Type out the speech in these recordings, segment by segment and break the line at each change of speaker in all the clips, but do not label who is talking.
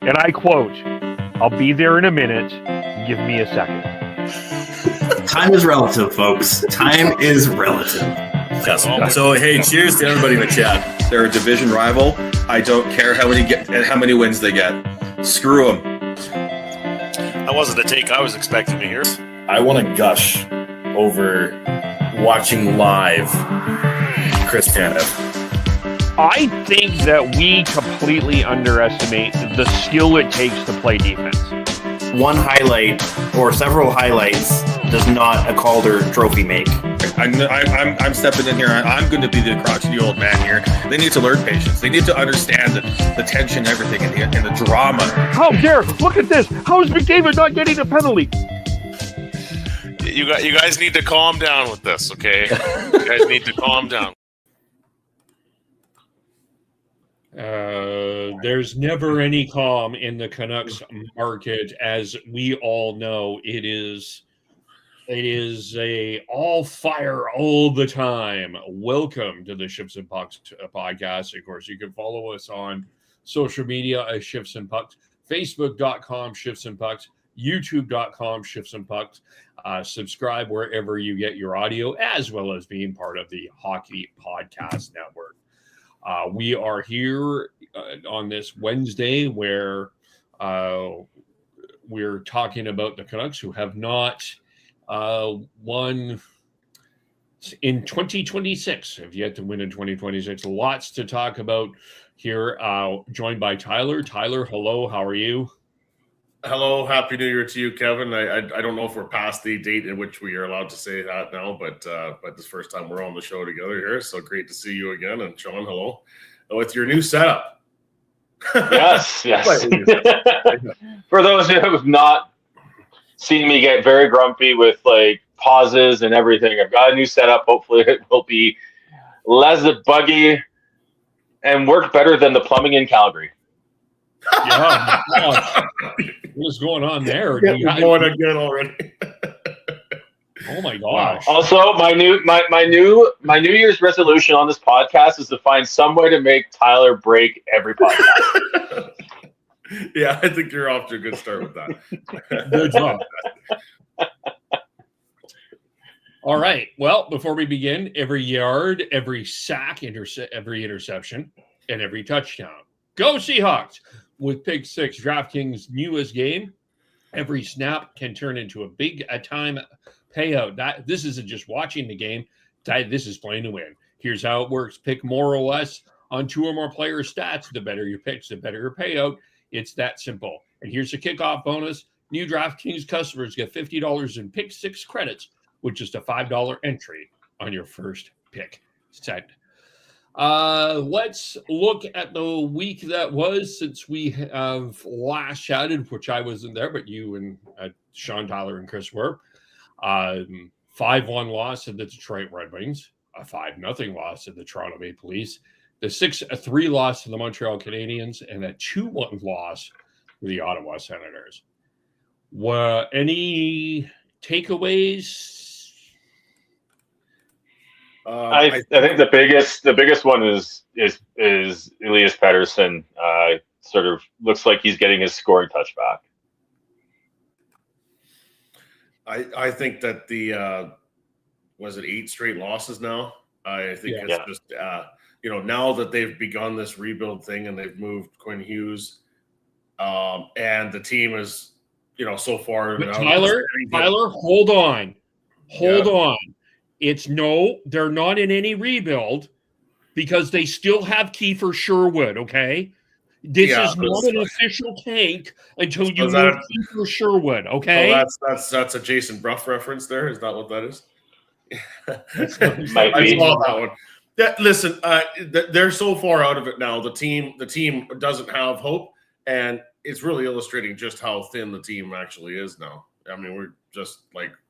And I quote, "I'll be there in a minute. Give me a second."
Time is relative, folks. Time is relative.
Yes. So, hey, cheers to everybody in the chat. They're a division rival. I don't care how many wins they get. Screw them.
That wasn't the take I was expecting to hear.
I want to gush over watching live Chris Tanev.
I think that we completely underestimate the skill it takes to play defense.
One highlight or several highlights does not a Calder trophy make.
I'm stepping in here. I'm going to be the crotchety old man here. They need to learn patience. They need to understand the tension, everything, and the drama.
How dare! Look at this. How is McDavid not getting a penalty?
You guys need to calm down with this, okay? You guys need to calm down.
There's never any calm in the Canucks market, as we all know. It is a all fire all the time. Welcome to the Shifts and Pucks podcast. Of course, you can follow us on social media as Shifts and Pucks, Facebook.com Shifts and Pucks, YouTube.com Shifts and Pucks. Subscribe wherever you get your audio, as well as being part of the Hockey Podcast Network. We are here on this Wednesday where we're talking about the Canucks, who have not won in 2026, have yet to win in 2026. Lots to talk about here. Joined by Tyler. Tyler, hello. How are you?
Hello, happy New Year to you, Kevin. I don't know if we're past the date in which we are allowed to say that now, but this first time we're on the show together here, so great to see you again. And Sean, hello, with your new setup.
Yes. For those who have not seen me get very grumpy with like pauses and everything, I've got a new setup. Hopefully, it will be less buggy and work better than the plumbing in Calgary.
Yeah. What's going on there?
Going again already.
Oh my gosh.
Also, my New Year's resolution on this podcast is to find some way to make Tyler break every podcast.
Yeah, I think you're off to a good start with that.
Good job. All right. Well, before we begin, every yard, every sack, every interception, and every touchdown. Go Seahawks! With Pick 6, DraftKings' newest game, every snap can turn into a big-time payout. This isn't just watching the game. This is playing to win. Here's how it works. Pick more or less on 2 or more player stats. The better your picks, the better your payout. It's that simple. And here's a kickoff bonus. New DraftKings customers get $50 in Pick 6 credits with just a $5 entry on your first pick set. Let's look at the week that was since we have last chatted, which I wasn't there, but you and Sean, Tyler, and Chris were. 5-1 loss to the Detroit Red Wings, a 5-0 loss to the Toronto Maple Leafs, the 6-3 loss to the Montreal Canadiens, and a 2-1 loss to the Ottawa Senators. Any takeaways?
I think the biggest one is Elias Pettersson. Sort of looks like he's getting his scoring touch back.
I think that was it 8 straight losses now? I think it's just now that they've begun this rebuild thing and they've moved Quinn Hughes, and the team is so far.
Tyler, hold on. They're not in any rebuild because they still have Kiefer Sherwood, okay? This is not an official tank until you move Kiefer Sherwood, okay?
So that's a Jason Bruff reference there. Is that what that is?
Might be.
I saw that one. Listen, they're so far out of it now. The team doesn't have hope, and it's really illustrating just how thin the team actually is now. I mean, we're just like –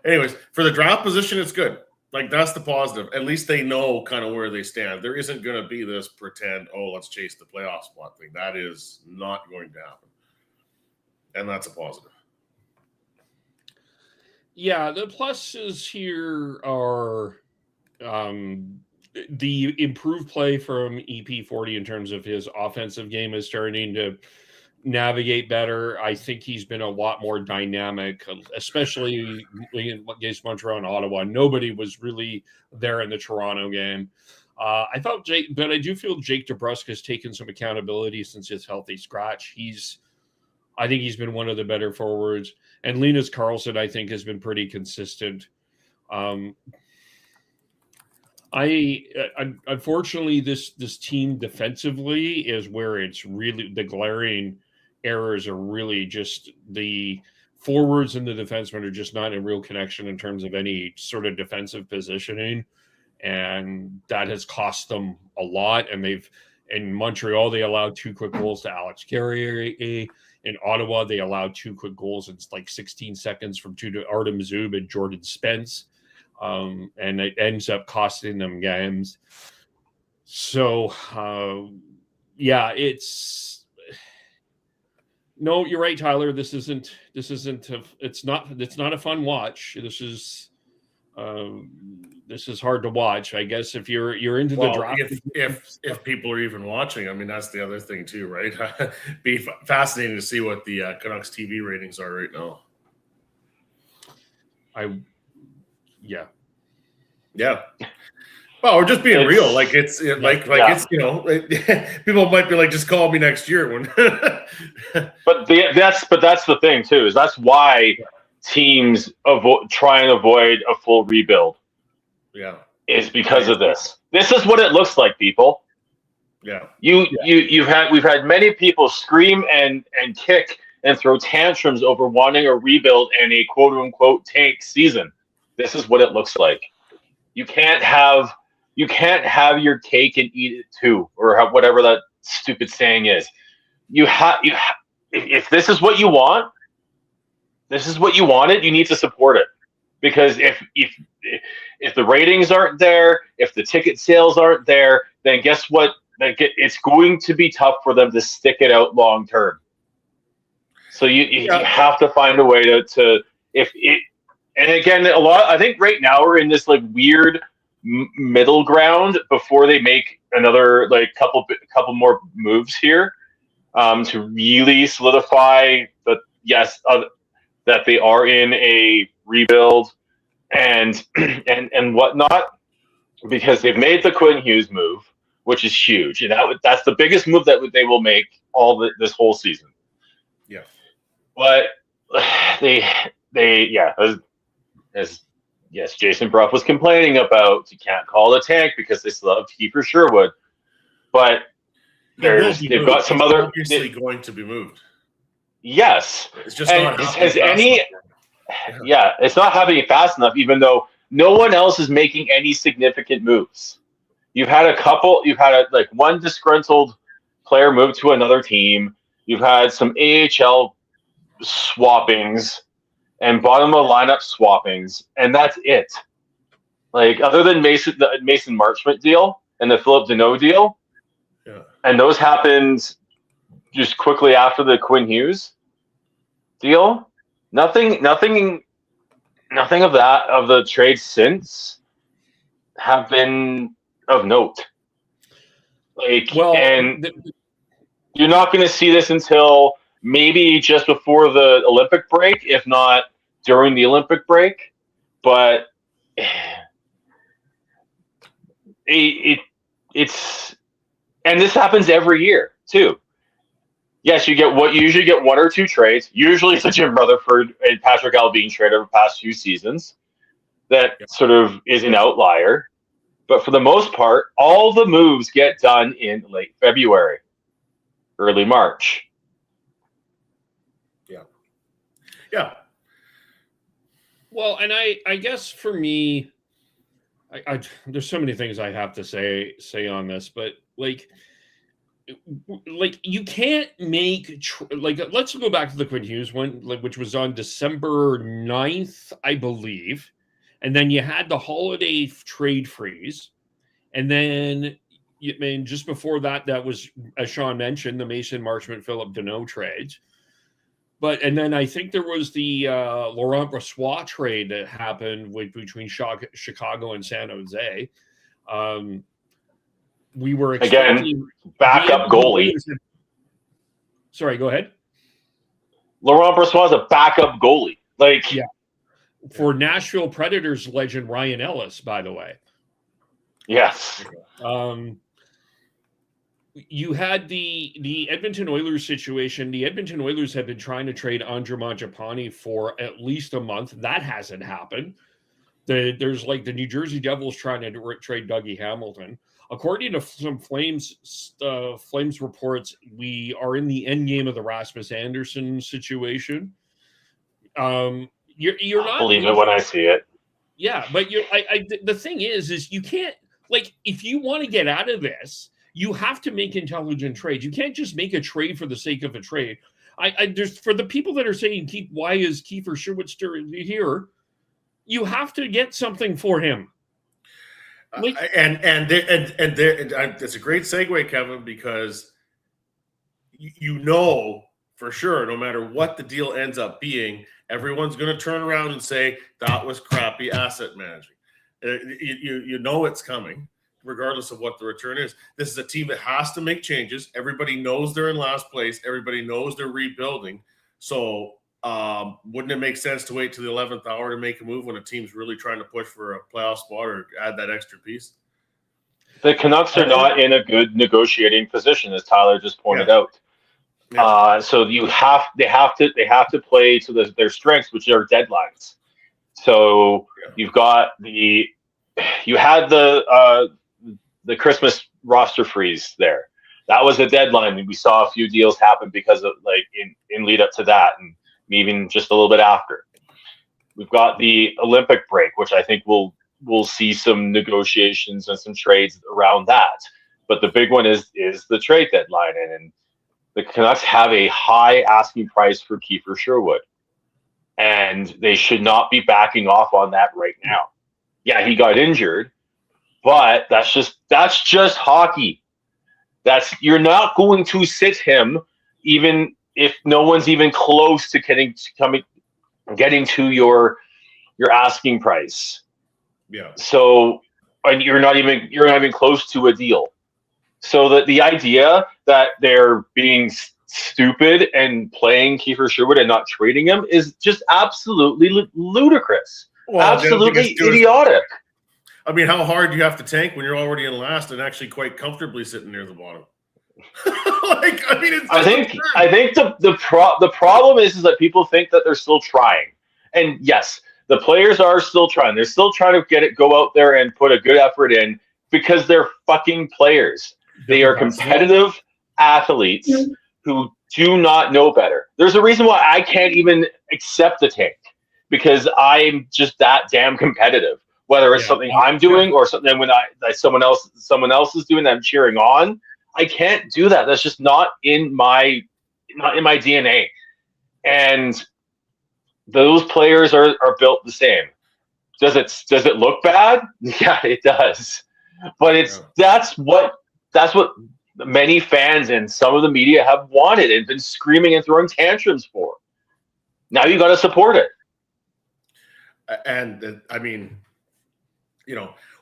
anyways, for the draft position, it's good. Like, that's the positive. At least they know kind of where they stand. There isn't going to be this pretend, let's chase the playoff spot thing. That is not going to happen. And that's a positive.
Yeah, the pluses here are the improved play from EP40 in terms of his offensive game is starting to navigate better. I think he's been a lot more dynamic, especially against Montreal and Ottawa. Nobody was really there in the Toronto game. I thought but I do feel Jake DeBrusk has taken some accountability since his healthy scratch. I think he's been one of the better forwards. And Linus Karlsson, I think, has been pretty consistent. Unfortunately, this team defensively is where it's really the glaring errors are really just the forwards and the defensemen are just not in real connection in terms of any sort of defensive positioning. And that has cost them a lot. And in Montreal, they allowed 2 quick goals to Alex Carrier. In Ottawa, they allowed 2 quick goals in like 16 seconds from 2 to Artem Zub and Jordan Spence. And it ends up costing them games. So, no, you're right, Tyler. It's not a fun watch. This is hard to watch. I guess if you're into the draft,
if people are even watching, I mean, that's the other thing too, right? Be fascinating to see what the Canucks TV ratings are right now. Yeah. Well, we're just being real. Like it's people might be like, just call me next year when.
But that's the thing too. Is that's why teams try and avoid a full rebuild.
Yeah.
Is because of this. This is what it looks like, people.
Yeah.
We've had many people scream and kick and throw tantrums over wanting a rebuild and a quote unquote tank season. This is what it looks like. You can't have your cake and eat it too, or whatever that stupid saying is. If this is what you want, you need to support it. Because if the ratings aren't there, if the ticket sales aren't there, then guess what? It's going to be tough for them to stick it out long term. So you have to find a way to and again, I think right now we're in this like weird middle ground before they make another like couple more moves here to really solidify that they are in a rebuild and whatnot, because they've made the Quinn Hughes move, which is huge, and that's the biggest move that they will make this whole season.
Yeah,
but as Jason Bruff was complaining about, you can't call it a tank because they still have Kiefer Sherwood, but they've got some other
obviously going to be moved.
Yes,
it's just not
it's not happening fast enough, even though no one else is making any significant moves. You've had one disgruntled player move to another team. You've had some AHL swappings and bottom of the lineup swappings, and that's it. Like, other than the Mason Marchment deal and the Philip Deneau deal, and those happened just quickly after the Quinn Hughes deal. Nothing of the trades since have been of note. You're not going to see this until maybe just before the Olympic break, if not during the Olympic break. But it's and this happens every year too. Yes, you usually get 1 or 2 trades. Usually it's a Jim Rutherford and Patrick Alvin trade over the past few seasons that sort of is an outlier. But for the most part, all the moves get done in late February, early March.
Yeah.
Well, and I guess for me, I there's so many things I have to say on this, but like you can't make let's go back to the Quinn Hughes one, which was on December 9th, I believe, and then you had the holiday trade freeze, and then just before that was, as Sean mentioned, the Mason Marchment Philip Deneau trades. And then I think there was the Laurent Brossoit trade that happened between Chicago and San Jose. We were expecting
backup goalie.
Sorry, go ahead.
Laurent Brossoit is a backup goalie. Like,
Yeah. For Nashville Predators legend Ryan Ellis, by the way.
yes.
You had the Edmonton Oilers situation. The Edmonton Oilers have been trying to trade Andre Mangiapane for at least a month. That hasn't happened. There's like the New Jersey Devils trying to trade Dougie Hamilton. According to some Flames reports, we are in the end game of the Rasmus Anderson situation. You're not
believe it when I see it.
Yeah, but the thing is you can't, like, if you want to get out of this, you have to make intelligent trades. You can't just make a trade for the sake of a trade. There's, for the people that are saying, why is Kiefer Sherwood still here? You have to get something for him.
It's a great segue, Kevin, because you know for sure, no matter what the deal ends up being, everyone's going to turn around and say that was crappy asset management. You know it's coming, regardless of what the return is. This is a team that has to make changes. Everybody knows they're in last place. Everybody knows they're rebuilding. So wouldn't it make sense to wait to the 11th hour to make a move when a team's really trying to push for a playoff spot or add that extra piece?
The Canucks are not in a good negotiating position, as Tyler just pointed out. Yeah. So they have to play to their strengths, which are deadlines. So you had the Christmas roster freeze there. That was a deadline. We saw a few deals happen because of, like, in lead up to that, and even just a little bit after. We've got the Olympic break, which I think we'll see some negotiations and some trades around that. But the big one is the trade deadline, and the Canucks have a high asking price for Kiefer Sherwood, and they should not be backing off on that right now. Yeah, he got injured, but that's just hockey. You're not going to sit him even if no one's even close to getting to your asking price.
Yeah.
So, and you're not even close to a deal. So the idea that they're being stupid and playing Kiefer Sherwood and not trading him is just absolutely ludicrous. Well, absolutely idiotic.
I mean, how hard do you have to tank when you're already in last and actually quite comfortably sitting near the bottom?
I think the problem is that people think that they're still trying, and yes, the players are still trying. They're still trying to go out there and put a good effort in because they're fucking players. They are competitive athletes who do not know better. There's a reason why I can't even accept the tank, because I'm just that damn competitive. Whether it's something I'm doing or something someone else is doing that I'm cheering on, I can't do that. That's just not in my DNA. And those players are built the same. Does it look bad? Yeah, it does. But that's what many fans and some of the media have wanted and been screaming and throwing tantrums for. Now you got to support it.
And I mean,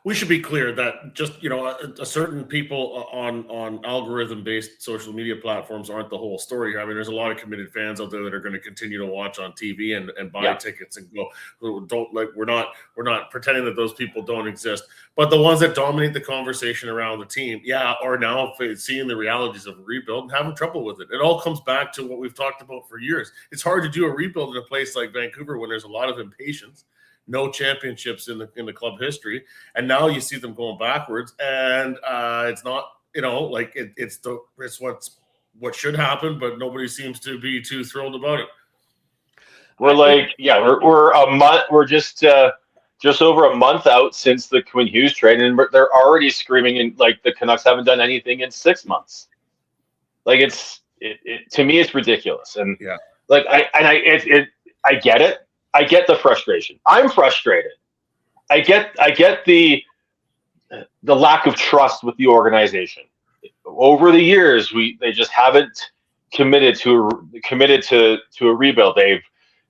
we should be clear that just, a certain people on algorithm-based social media platforms aren't the whole story here. I mean, there's a lot of committed fans out there that are going to continue to watch on TV and buy tickets and go. We're not pretending that those people don't exist, but the ones that dominate the conversation around the team, are now seeing the realities of a rebuild and having trouble with it. It all comes back to what we've talked about for years. It's hard to do a rebuild in a place like Vancouver when there's a lot of impatience. No championships in the club history, and now you see them going backwards, and it's not, it's what should happen, but nobody seems to be too thrilled about it.
We're a month. We're just over a month out since the Quinn Hughes trade, and they're already screaming and like the Canucks haven't done anything in 6 months. Like it to me, it's ridiculous, and I get it. I get the frustration. I'm frustrated. I get the lack of trust with the organization. Over the years, they just haven't committed to a rebuild. They've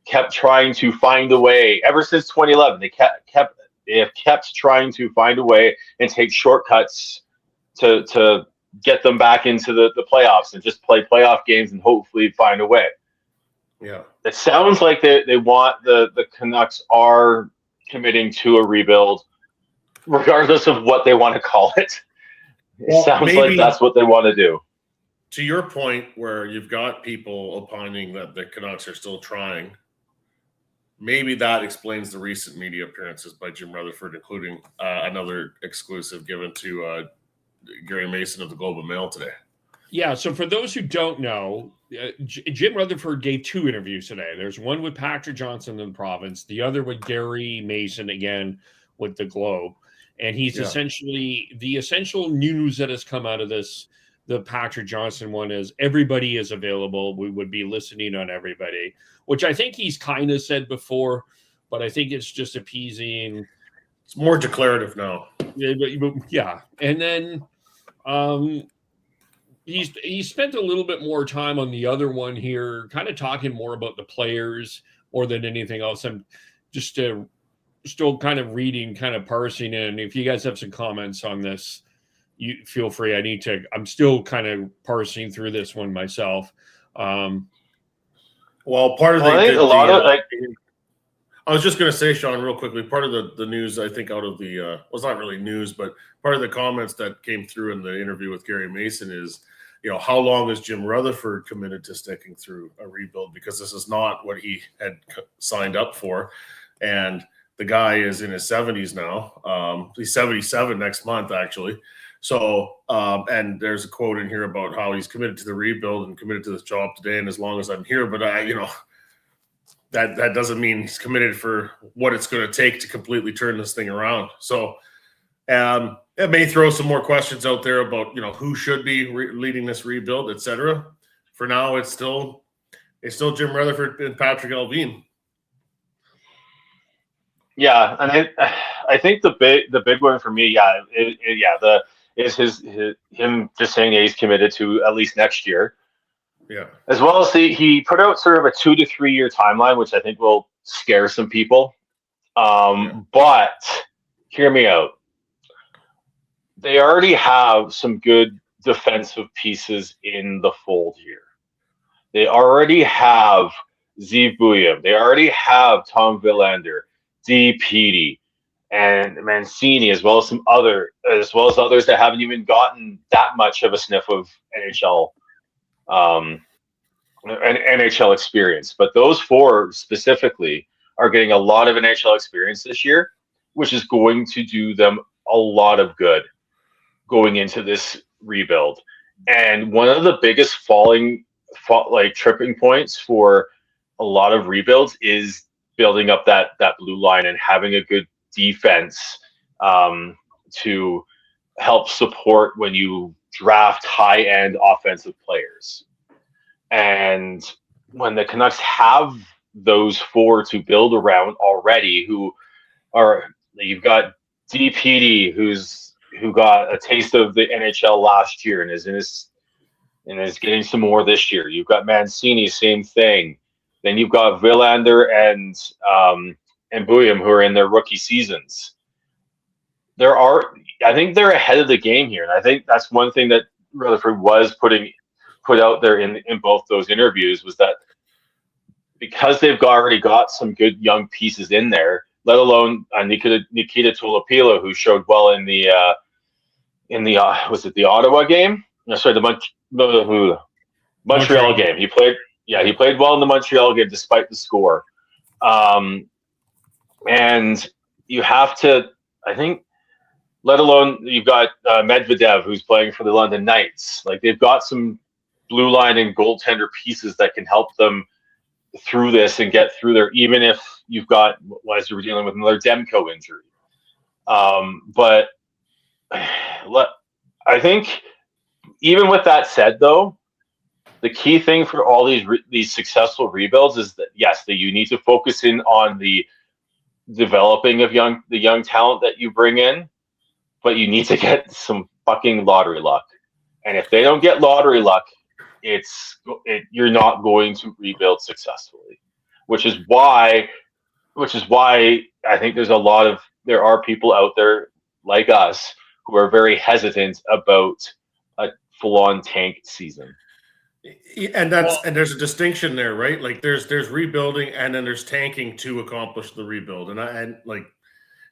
kept trying to find a way. Ever since 2011, they have kept trying to find a way and take shortcuts to get them back into the playoffs and just play playoff games and hopefully find a way.
Yeah.
It sounds like they want the Canucks are committing to a rebuild, regardless of what they want to call it. It sounds like that's what they want to do.
To your point, where you've got people opining that the Canucks are still trying, maybe that explains the recent media appearances by Jim Rutherford, including another exclusive given to Gary Mason of the Globe and Mail today.
Yeah, so for those who don't know, Jim Rutherford gave 2 interviews today. There's one with Patrick Johnson in the Province, the other with Gary Mason, again, with the Globe. And he's essentially, the essential news that has come out of this, the Patrick Johnson one, is everybody is available. We would be listening on everybody, which I think he's kind of said before, but I think it's just appeasing.
It's more declarative now.
Yeah. And then he's spent a little bit more time on the other one here, kind of talking more about the players more than anything else. I'm just still kind of reading, kind of parsing it. And if you guys have some comments on this, you feel free. I'm still kind of parsing through this one myself.
Well, part of I was just going to say, Sean, real quickly, part of the news, I think, out of the well, it's not really news, but part of the comments that came through in the interview with Gary Mason is, how long is Jim Rutherford committed to sticking through a rebuild? Because this is not what he had signed up for. And the guy is in his 70s now. He's 77 next month, actually. So, and there's a quote in here about how he's committed to the rebuild and committed to this job today. And as long as I'm here, but that doesn't mean he's committed for what it's going to take to completely turn this thing around. So, it may throw some more questions out there about, who should be leading this rebuild, etc. For now, it's still Jim Rutherford and Patrick Allvin.
Yeah, and I think the big one for me, is him just saying that he's committed to at least next year.
Yeah.
As well as he put out sort of a 2 to 3 year timeline, which I think will scare some people. But hear me out. They already have some good defensive pieces in the fold here. They already have Zeev Buium. They already have Tom Villander, Petey, and Mancini, as well as others that haven't even gotten that much of a sniff of NHL, an NHL experience. But those 4 specifically are getting a lot of NHL experience this year, which is going to do them a lot of good going into this rebuild. And one of the biggest tripping points for a lot of rebuilds is building up that blue line and having a good defense to help support when you draft high-end offensive players. And when the Canucks have those 4 to build around already, you've got Petey, who got a taste of the NHL last year and is getting some more this year. You've got Mancini, same thing. Then you've got Villander and Buium, who are in their rookie seasons. I think they're ahead of the game here, and I think that's one thing that Rutherford was put out there in both those interviews, was that because they've already got some good young pieces in there, let alone Nikita Tulipila, who showed well in the was it the Ottawa game? No, sorry, the Montreal game. He played well in the Montreal game despite the score. And you have to, I think, let alone you've got Medvedev, who's playing for the London Knights. Like, they've got some blue line and goaltender pieces that can help them through this and get through there, even if you've got, as you were dealing with, another Demko injury. But I think, even with that said, though, the key thing for all these successful rebuilds is that, yes, that you need to focus in on the developing of the young talent that you bring in, but you need to get some fucking lottery luck. And if they don't get lottery luck, you're not going to rebuild successfully. Which is why I think there are people out there like us who are very hesitant about a full-on tank season.
And there's a distinction there, right? Like there's rebuilding and then there's tanking to accomplish the rebuild. And like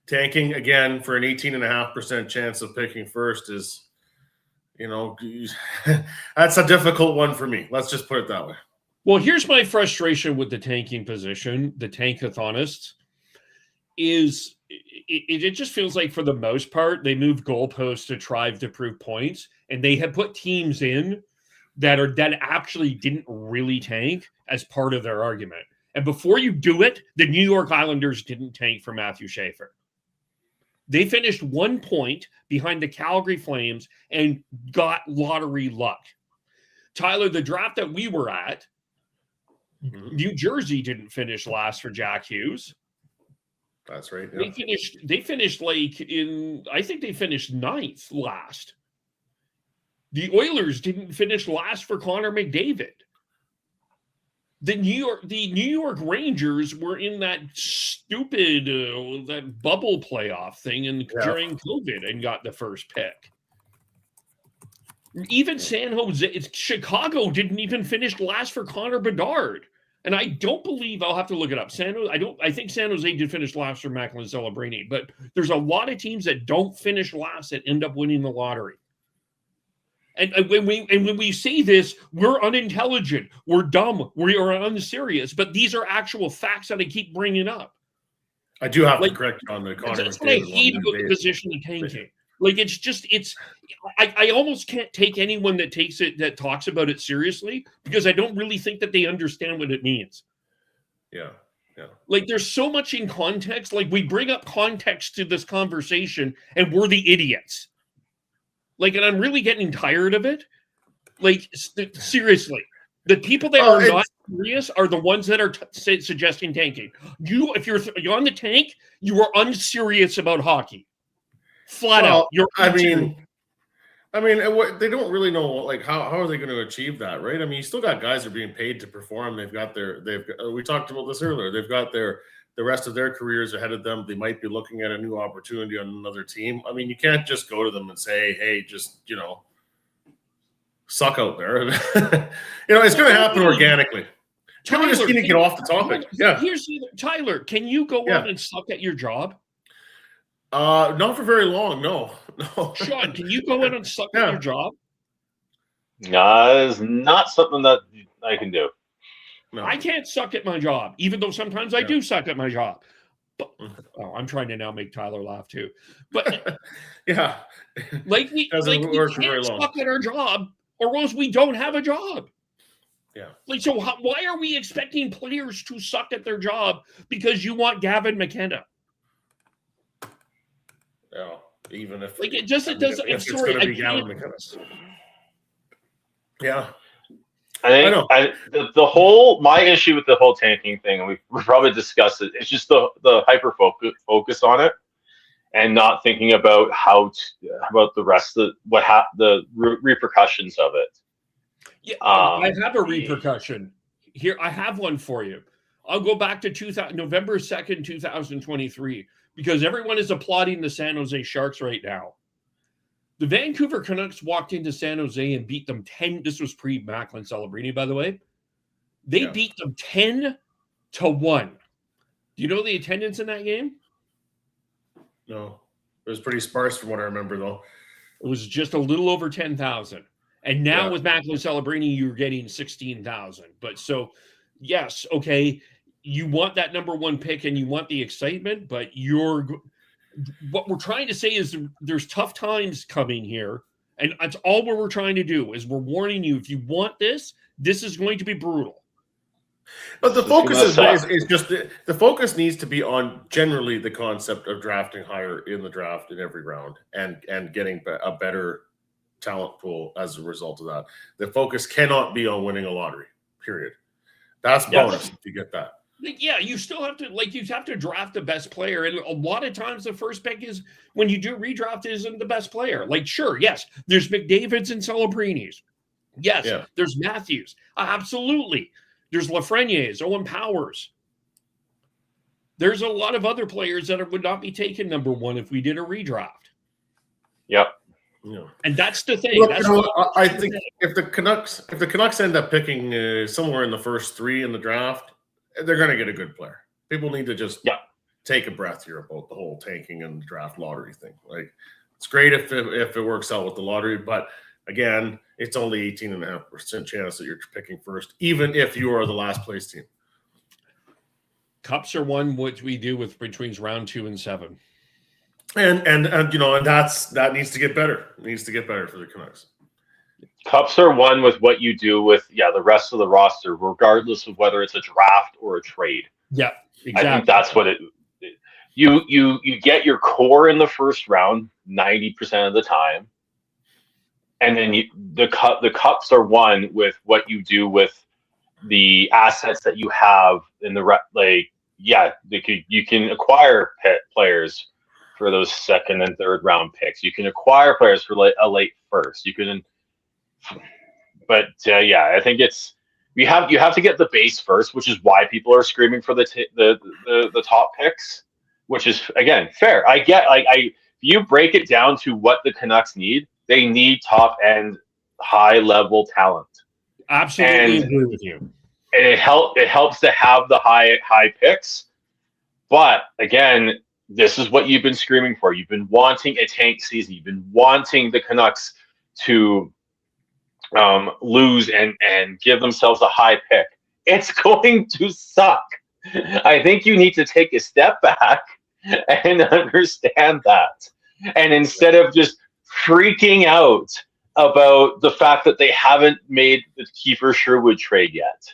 tanking again for an 18.5% chance of picking first is, that's a difficult one for me. Let's just put it that way.
Well, here's my frustration with the tanking position, the tankathonists, is it just feels like for the most part, they move goalposts to try to prove points, and they have put teams in that actually didn't really tank as part of their argument. And before you do it, the New York Islanders didn't tank for Matthew Schaefer. They finished 1 point behind the Calgary Flames and got lottery luck. Tyler, the draft that we were at, New Jersey didn't finish last for Jack Hughes.
That's right. Yeah.
They finished I think they finished 9th last. The Oilers didn't finish last for Connor McDavid. The New York Rangers were in that stupid that bubble playoff thing during COVID and got the first pick. Even Chicago didn't even finish last for Connor Bedard. And I don't believe, I'll have to look it up. I think San Jose did finish last for Macklin Celebrini, but there's a lot of teams that don't finish last that end up winning the lottery. And when we say this, we're unintelligent, we're dumb, we are unserious, but these are actual facts that I keep bringing up.
I do have to correct you on the Connor.
That's what I hate about the position of tanking. Like I almost can't take anyone that talks about it seriously because I don't really think that they understand what it means.
Yeah.
Like there's so much in context. Like we bring up context to this conversation and we're the idiots. Like, and I'm really getting tired of it. Like, seriously, the people that are not serious are the ones that are suggesting tanking. If you're on the tank, you are unserious about hockey. Flat out.
I mean, they don't really know, like, how are they going to achieve that, right? I mean, you still got guys that are being paid to perform. We talked about this earlier. They've got the rest of their careers ahead of them. They might be looking at a new opportunity on another team. I mean, you can't just go to them and say, hey, just, suck out there. It's going to happen organically. Tyler, just going to get off the topic. Yeah.
Tyler, can you go out and suck at your job?
Not for very long. No.
Sean, can you go in and suck at your job?
No, it's not something that I can do.
No. I can't suck at my job, even though sometimes I do suck at my job. But I'm trying to now make Tyler laugh too. But
we
can't suck at our job, or else we don't have a job.
Yeah.
So why are we expecting players to suck at their job because you want Gavin McKenna?
Yeah. Even if
it doesn't. I'm sorry. I can't.
Yeah.
I think my issue with the whole tanking thing, and we've probably discussed it, it's just the hyper focus on it and not thinking about about the rest of the repercussions of it.
Yeah, I have a repercussion here. I have one for you. I'll go back to November 2nd, 2023, because everyone is applauding the San Jose Sharks right now. The Vancouver Canucks walked into San Jose and beat them 10. This was pre-Macklin Celebrini, by the way. They beat them 10-1. Do you know the attendance in that game?
No. It was pretty sparse from what I remember, though.
It was just a little over 10,000. And now with Macklin Celebrini, you're getting 16,000. But so, yes, okay, you want that number one pick and you want the excitement, but what we're trying to say is there's tough times coming here, and that's all we're trying to do is we're warning you, if you want this is going to be brutal.
But the focus is just the focus needs to be on generally the concept of drafting higher in the draft in every round and getting a better talent pool as a result of that. The focus cannot be on winning a lottery, period. That's bonus if you get that.
Yeah, you still have to draft the best player. And a lot of times the first pick is when you do redraft isn't the best player. Yes, there's McDavid's and Celebrinis. Yes, there's Matthews. Absolutely. There's Lafreniere's, Owen Powers. There's a lot of other players that would not be taken number one if we did a redraft.
Yep.
Yeah.
And that's the thing.
Look,
That's
I think if the Canucks end up picking somewhere in the first 3 in the draft, they're going to get a good player. People need to just take a breath here about the whole tanking and draft lottery thing. Like, it's great if it works out with the lottery, but again, it's only 18.5% chance that you're picking first, even if you are the last place team.
Cups are won, which we do with between round 2 and 7.
And that needs to get better. It needs to get better for the Canucks.
Cups are won with what you do with the rest of the roster, regardless of whether it's a draft or a trade.
Yeah, exactly.
I think that's what you get your core in the first round 90% of the time, and then the cups are won with what you do with the assets that you have in the you can acquire players for those second and third round picks. You can acquire players for a late first. You can, but I think you have to get the base first, which is why people are screaming for the top picks, which is again fair. I get if you break it down to what the Canucks need, they need top end, high level talent.
Absolutely agree with you.
And it helps to have the high picks, but again, this is what you've been screaming for. You've been wanting a tank season. You've been wanting the Canucks to lose and give themselves a high pick. It's going to suck. I think you need to take a step back and understand that. And instead of just freaking out about the fact that they haven't made the Kiefer Sherwood trade yet,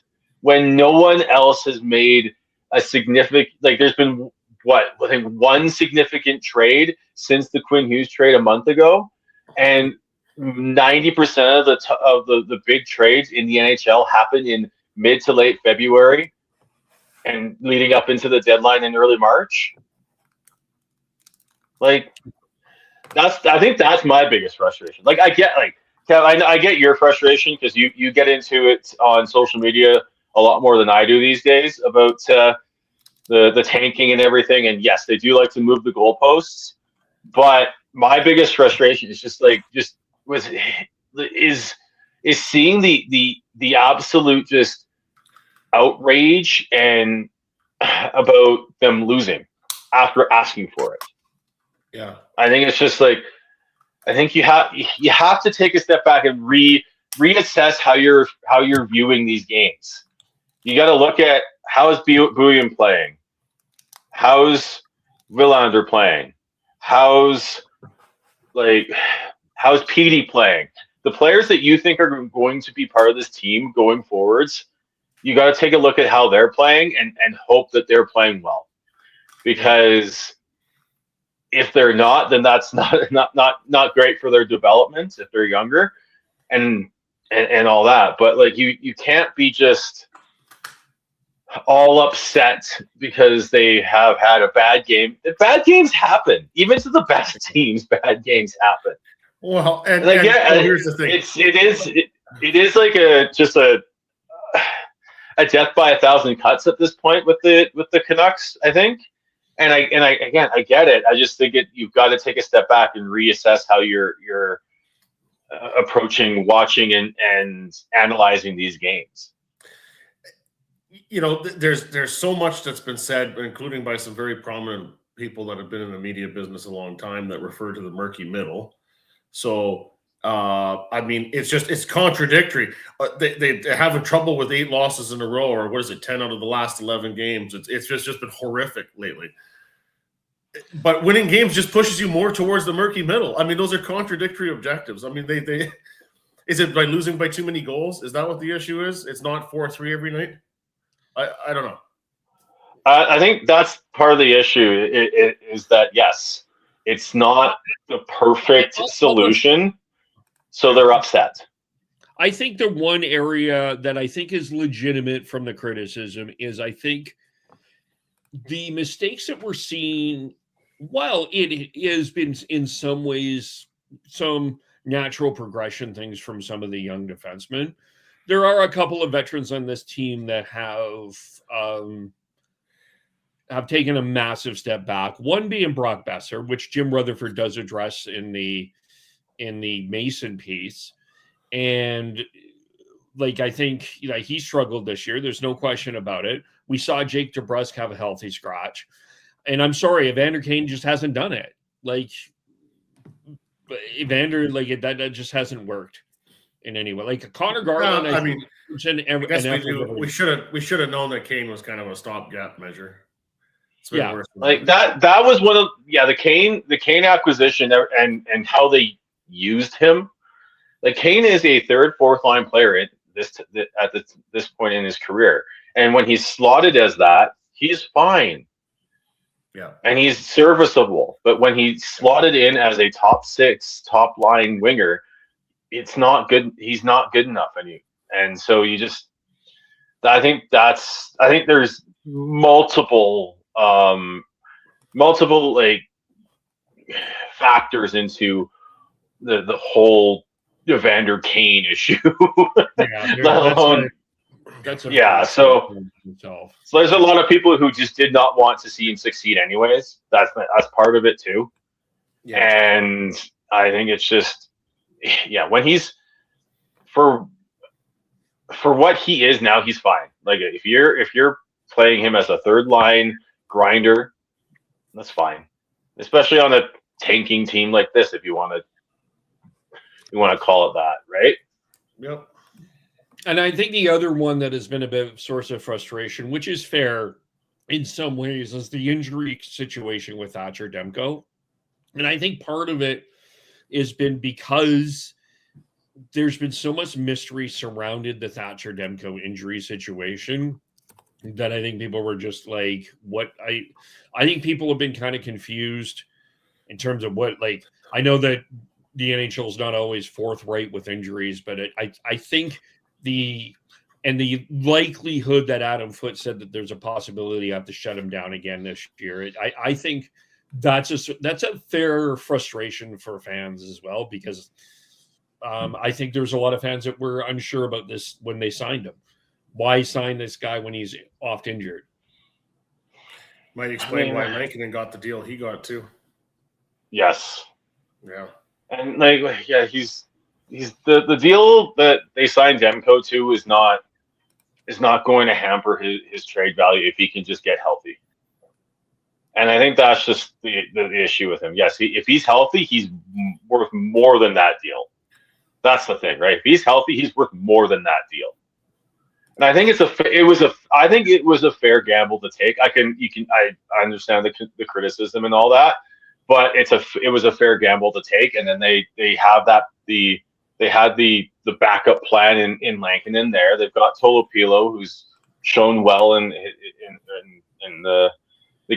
when no one else has made a significant, there's been I think one significant trade since the Quinn Hughes trade a month ago, and 90% of the big trades in the NHL happen in mid to late February and leading up into the deadline in early March. I think that's my biggest frustration. I get your frustration because you get into it on social media a lot more than I do these days about the tanking and everything. And yes, they do like to move the goalposts, but my biggest frustration is is seeing the absolute just outrage and about them losing after asking for it.
Yeah,
I think it's just I think you have to take a step back and reassess how you're viewing these games. You got to look at how is Bouillon playing, how's Willander playing, how's Petey playing. The players that you think are going to be part of this team going forwards, you got to take a look at how they're playing and hope that they're playing well. Because if they're not, then that's not great for their development if they're younger and all that. But you can't be just all upset because they have had a bad game. Bad games happen. Even to the best teams, bad games happen.
Well, and here's the thing.
It is like a death by 1,000 cuts at this point with the Canucks, I think. And I get it. I just think you've got to take a step back and reassess how you're approaching, watching, and analyzing these games.
There's so much that's been said, including by some very prominent people that have been in the media business a long time, that refer to the murky middle. So, it's contradictory. They're having trouble with 8 losses in a row, or what is it, 10 out of the last 11 games. It's just been horrific lately. But winning games just pushes you more towards the murky middle. I mean, those are contradictory objectives. I mean, they is it by losing by too many goals? Is that what the issue is? It's not 4-3 every night. I don't know.
I think that's part of the issue. Is that yes, it's not the perfect solution, so they're upset.
I think the one area that I think is legitimate from the criticism is I think the mistakes that we're seeing, while it has been in some ways some natural progression things from some of the young defensemen, there are a couple of veterans on this team that have taken a massive step back. One being Brock Besser, which Jim Rutherford does address in the in the Mason piece. And like, I think he struggled this year. There's no question about it. We saw Jake DeBrusk have a healthy scratch. And I'm sorry, Evander Kane just hasn't done it. Like, Evander, like, that just hasn't worked in any way. Like, Connor Garland,
we should have known that Kane was kind of a stopgap measure.
Yeah,
like that was one of the Kane acquisition and how they used him. Like, Kane is a third, fourth line player at this point in his career, and when he's slotted as that, he's fine.
Yeah,
and he's serviceable. But when he's slotted in as a top six, top line winger, it's not good. He's not good enough, and so you just. I think there's multiple like factors into the whole Evander Kane issue. So there's a lot of people who just did not want to see him succeed anyways. That's part of it too. Yeah. And I think it's just when he's for what he is now, he's fine. Like, if you're playing him as a third line grinder, that's fine. Especially on a tanking team like this, if you want to call it that, right?
Yep.
And I think the other one that has been a bit of a source of frustration, which is fair in some ways, is the injury situation with Thatcher Demko. And I think part of it has been because there's been so much mystery surrounded the Thatcher Demko injury situation that I think people were just like, what? I think people have been kind of confused in terms of what, like, I know that the NHL is not always forthright with injuries, but I think the likelihood that Adam Foote said that there's a possibility you have to shut him down again this year. I think that's a fair frustration for fans as well, because I think there's a lot of fans that were unsure about this when they signed him. Why sign this guy when he's oft injured?
Might explain why Lankinen got the deal he got too.
Yes.
Yeah.
And he's the deal that they signed Demko to is not going to hamper his trade value if he can just get healthy. And I think that's just the issue with him. Yes, if he's healthy, he's worth more than that deal. That's the thing, right? If he's healthy, he's worth more than that deal. And I think it was a fair gamble to take. I understand the criticism and all that, but it was a fair gamble to take. And then they have they had the backup plan in Lankinen there. They've got Tolopilo, who's shown well in the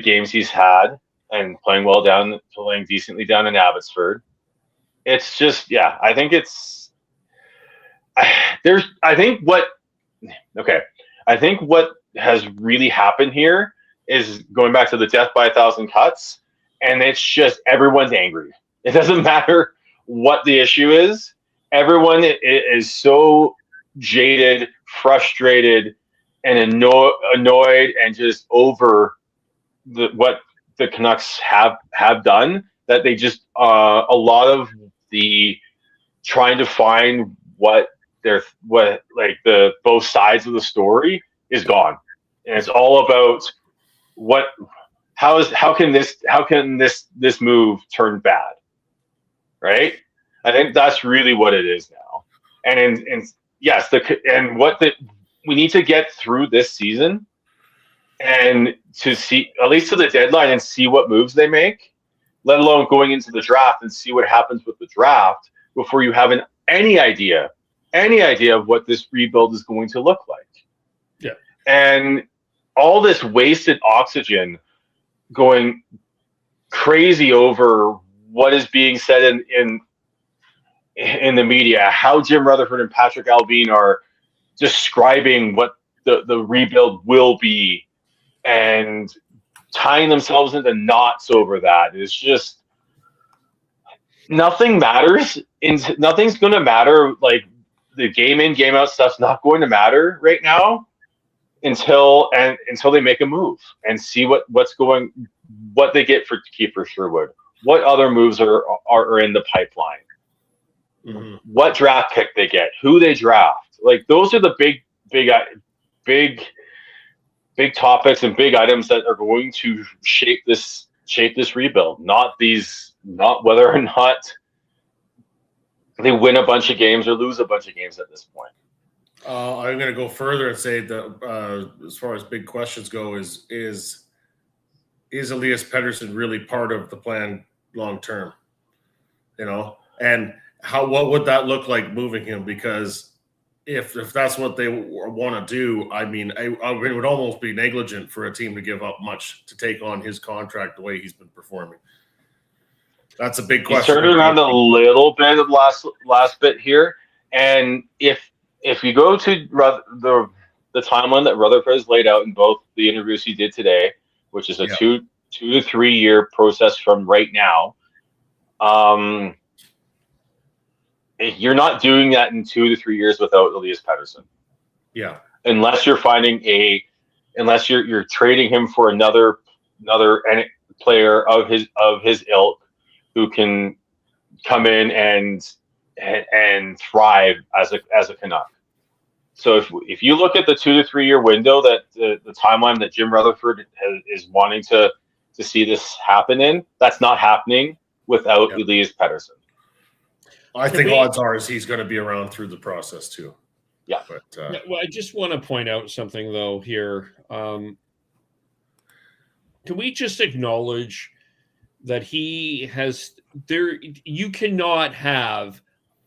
games he's had and playing decently down in Abbotsford. It's just, I think what has really happened here is going back to the death by 1,000 cuts, and it's just everyone's angry. It doesn't matter what the issue is. Everyone is so jaded, frustrated, and annoyed and just over what the Canucks have done, that they just a lot of the trying to find both sides of the story is gone, and it's all about how can this move turn bad, right? I think that's really what it is now, we need to get through this season and to see at least to the deadline and see what moves they make, let alone going into the draft and see what happens with the draft before you have any idea of what this rebuild is going to look like.
Yeah. And
all this wasted oxygen going crazy over what is being said in the media, how Jim Rutherford and Patrick Albine are describing what the rebuild will be and tying themselves into knots over that is just nothing matters. Nothing's going to matter. Like, the game in, game out stuff's not going to matter right now until they make a move and see what they get for Kiefer Sherwood, what other moves are in the pipeline. what draft pick they get, who they draft. Like those are the big topics and big items that are going to shape this rebuild. Not whether or not they win a bunch of games or lose a bunch of games at this point.
I'm going to go further and say that as far as big questions go, is Elias Pettersson really part of the plan long term? You know, and what would that look like moving him? Because if that's what they want to do, I mean, it would almost be negligent for a team to give up much to take on his contract the way he's been performing. That's a big question.
Turn around a little bit of last bit here, and if you go to the timeline that Rutherford has laid out in both the interviews he did today, which is a 2 to 3 year process from right now, you're not doing that in 2 to 3 years without Elias Pettersson.
Yeah,
unless you're unless you're trading him for another player of his ilk who can come in and thrive as a Canuck. So if you look at the 2 to 3 year window that the timeline that Jim Rutherford is wanting to see this happen in, that's not happening without Elias Pettersson.
I think odds are he's going to be around through the process too.
Yeah.
But
well, I just want to point out something though here. Can we just acknowledge that he has there? You cannot have.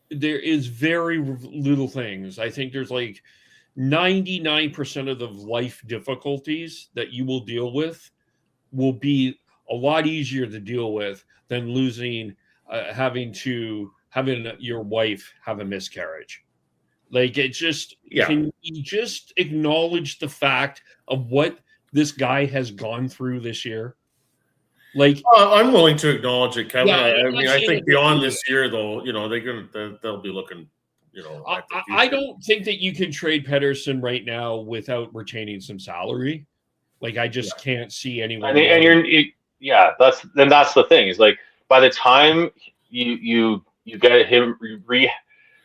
There is very little things. I think there's like 99% of the life difficulties that you will deal with will be a lot easier to deal with than losing, having your wife have a miscarriage. Like it just, can you just acknowledge the fact of what this guy has gone through this year? Like
I'm willing to acknowledge it, Kevin.
Yeah,
I think beyond this year, though, you know, they'll be looking. You know,
I don't think that you can trade Pettersson right now without retaining some salary. Like I just can't see anyone.
That's the thing. Is like by the time you get him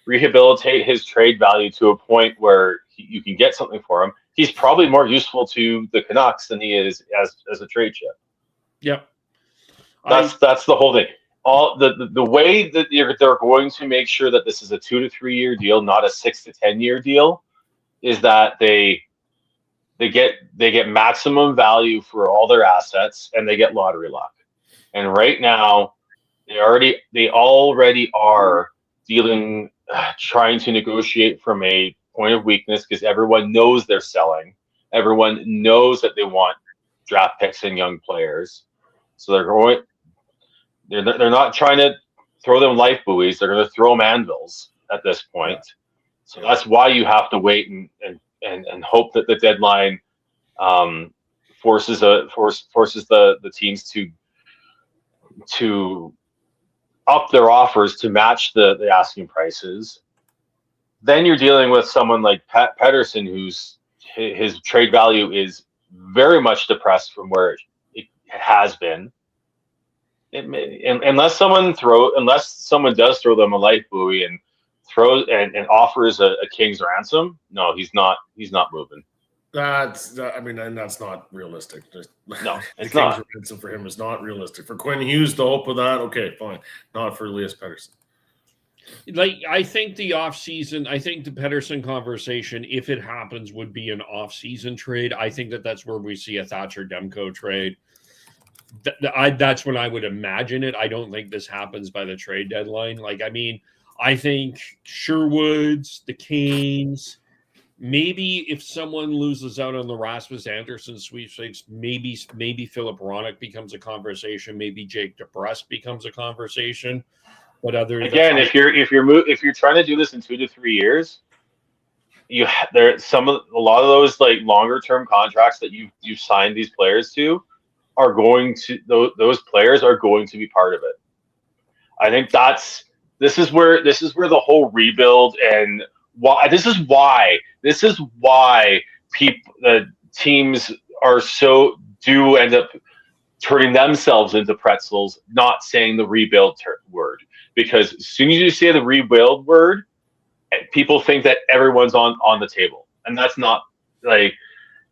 rehabilitate his trade value to a point where you can get something for him, he's probably more useful to the Canucks than he is as a trade chip.
Yep.
That's the whole thing. All the way that they're going to make sure that this is a 2 to 3 year deal, not a 6 to 10 year deal, is that they get maximum value for all their assets and they get lottery luck. And right now, they already are trying to negotiate from a point of weakness because everyone knows they're selling. Everyone knows that they want draft picks and young players. So they're not trying to throw them life buoys. They're going to throw them anvils at this point. So that's why you have to wait and hope that the deadline forces the teams to up their offers to match the asking prices. Then you're dealing with someone like Pettersson, his trade value is very much depressed from where it has been. Unless someone does throw them a life buoy and offers a king's ransom, no, he's not moving.
That's not realistic.
No, it's
the king's ransom for him is not realistic. For Quinn Hughes, the hope of that, okay, fine. Not for Elias Pettersson.
Like I think the Pettersson conversation, if it happens, would be an off-season trade. I think that's where we see a Thatcher Demko trade. That's when I would imagine it. I don't think this happens by the trade deadline. I think Sherwood's, the Canes, maybe if someone loses out on the Rasmus Anderson sweepstakes, maybe Philip Hronek becomes a conversation. Maybe Jake DeBrusk becomes a conversation. But if you're trying to do this in 2 to 3 years, a lot of those like longer term contracts that you've signed these players to are going to those players are going to be part of it. I think this is where the whole rebuild and why the teams do end up
turning themselves into pretzels, not saying the rebuild word. Because as soon as you say the rebuild word, people think that everyone's on the table. And that's not like,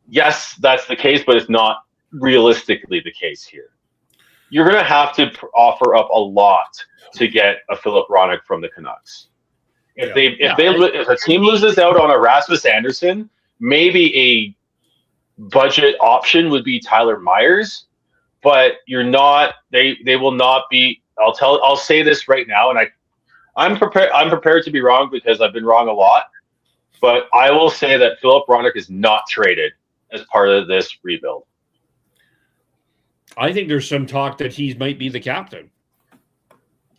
yes, that's the case, but it's not realistically the case here. You're going to have to offer up a lot to get a Philip Roenick from the Canucks. If a team loses out on a Rasmus Anderson, maybe a budget option would be Tyler Myers, but you're not. They will not be. I'll say this right now, and I'm prepared to be wrong because I've been wrong a lot. But I will say that Philip Roenick is not traded as part of this rebuild.
I think there's some talk that he might be the captain.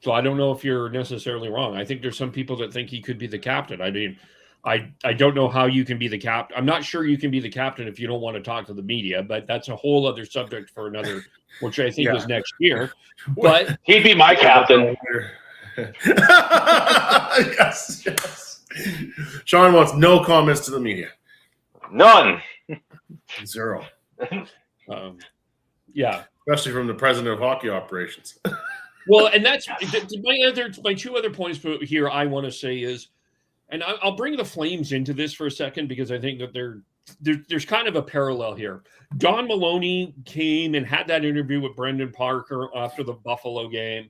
So I don't know if you're necessarily wrong. I think there's some people that think he could be the captain. I mean, I don't know how you can be the captain. I'm not sure you can be the captain if you don't want to talk to the media, but that's a whole other subject for another, which I think is next year. But
he'd be my captain.
Yes. Sean wants no comments to the media.
None.
Zero.
Yeah.
Especially from the president of hockey operations.
Well, and that's my two other points here I want to say is, and I'll bring the Flames into this for a second because I think that there's kind of a parallel here. Don Maloney came and had that interview with Brendan Parker after the Buffalo game,